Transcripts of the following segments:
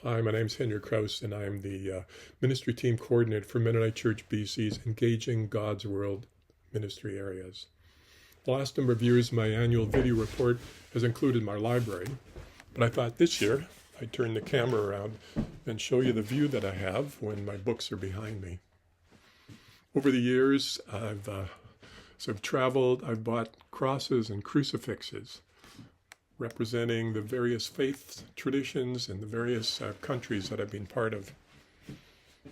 Hi, my name's Henry Krause, and I'm the ministry team coordinator for Mennonite Church BC's Engaging God's World ministry areas. The last number of years, my annual video report has included my library, but I thought this year I'd turn the camera around and show you the view that I have when my books are behind me. Over the years, I've traveled, I've bought crosses and crucifixes representing the various faith traditions and the various countries that I've been part of.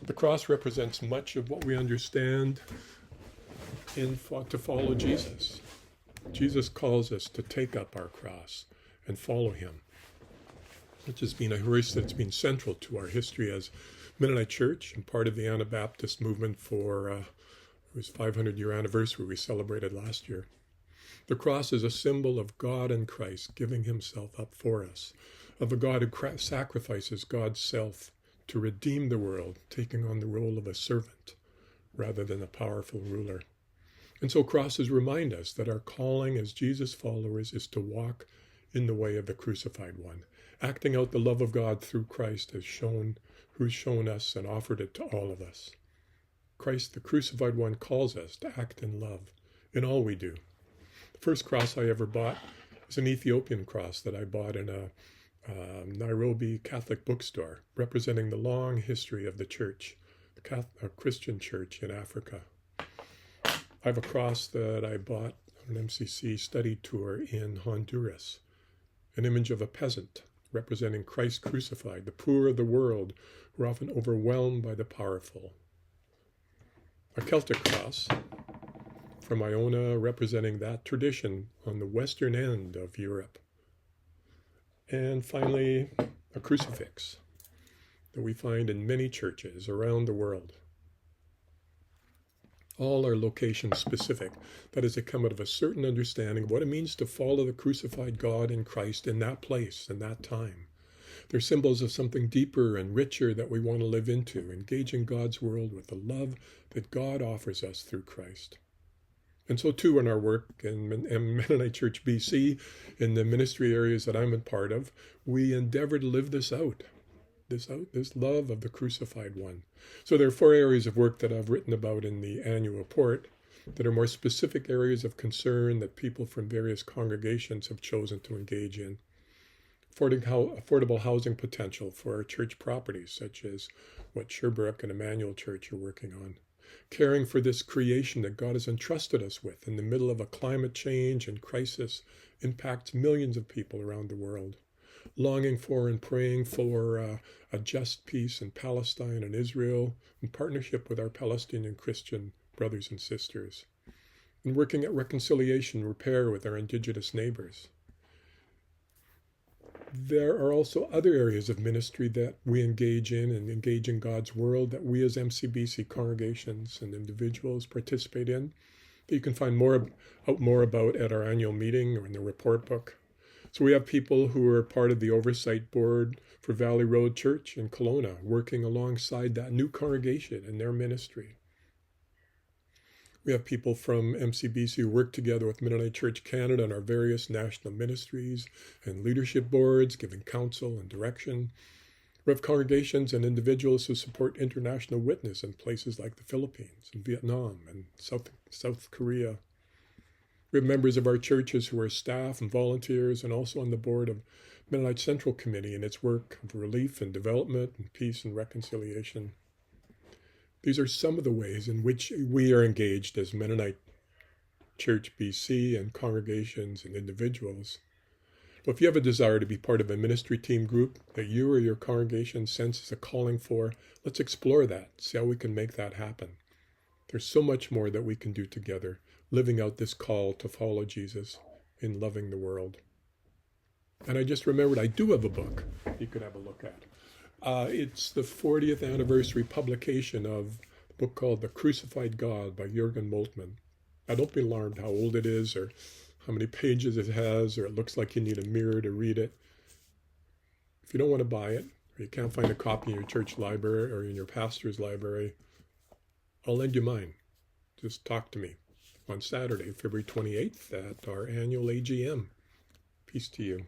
The cross represents much of what we understand to follow Jesus. Jesus calls us to take up our cross and follow him, which has been a race that's been central to our history as Mennonite Church and part of the Anabaptist movement for it was 500-year anniversary we celebrated last year. The cross is a symbol of God and Christ giving himself up for us, of a God who sacrifices God's self to redeem the world, taking on the role of a servant rather than a powerful ruler. And so crosses remind us that our calling as Jesus followers is to walk in the way of the crucified one, acting out the love of God through Christ who's shown us and offered it to all of us. Christ, the crucified one, calls us to act in love in all we do. The first cross I ever bought was an Ethiopian cross that I bought in a Nairobi Catholic bookstore, representing the long history of the church, a Christian church in Africa. I have a cross that I bought on an MCBC study tour in Honduras, an image of a peasant representing Christ crucified, the poor of the world who are often overwhelmed by the powerful. A Celtic cross from Iona representing that tradition on the western end of Europe. And finally, a crucifix that we find in many churches around the world. All are location specific. That is, they come out of a certain understanding of what it means to follow the crucified God in Christ in that place, in that time. They're symbols of something deeper and richer that we want to live into, engaging God's world with the love that God offers us through Christ. And so too in our work in Mennonite Church BC, in the ministry areas that I'm a part of, we endeavor to live this love of the crucified one. So there are 4 areas of work that I've written about in the annual report that are more specific areas of concern that people from various congregations have chosen to engage in. Affordable housing potential for our church properties, such as what Sherbrooke and Emmanuel Church are working on. Caring for this creation that God has entrusted us with in the middle of a climate change and crisis impacts millions of people around the world. Longing for and praying for a just peace in Palestine and Israel in partnership with our Palestinian Christian brothers and sisters. And working at reconciliation and repair with our indigenous neighbors. There are also other areas of ministry that we engage in and engage in God's world that we as MCBC congregations and individuals participate in that you can find out more about at our annual meeting or in the report book. So we have people who are part of the oversight board for Valley Road Church in Kelowna working alongside that new congregation in their ministry. We have people from MCBC who work together with Mennonite Church Canada and our various national ministries and leadership boards, giving counsel and direction. We have congregations and individuals who support international witness in places like the Philippines and Vietnam and South Korea. We have members of our churches who are staff and volunteers and also on the board of Mennonite Central Committee in its work of relief and development and peace and reconciliation. These are some of the ways in which we are engaged as Mennonite Church BC and congregations and individuals. Well, if you have a desire to be part of a ministry team group that you or your congregation senses a calling for, let's explore that, see how we can make that happen. There's so much more that we can do together, living out this call to follow Jesus in loving the world. And I just remembered I do have a book you could have a look at. It's the 40th anniversary publication of a book called The Crucified God by Jürgen Moltmann. Now, don't be alarmed how old it is or how many pages it has, or it looks like you need a mirror to read it. If you don't want to buy it, or you can't find a copy in your church library or in your pastor's library, I'll lend you mine. Just talk to me on Saturday, February 28th at our annual AGM. Peace to you.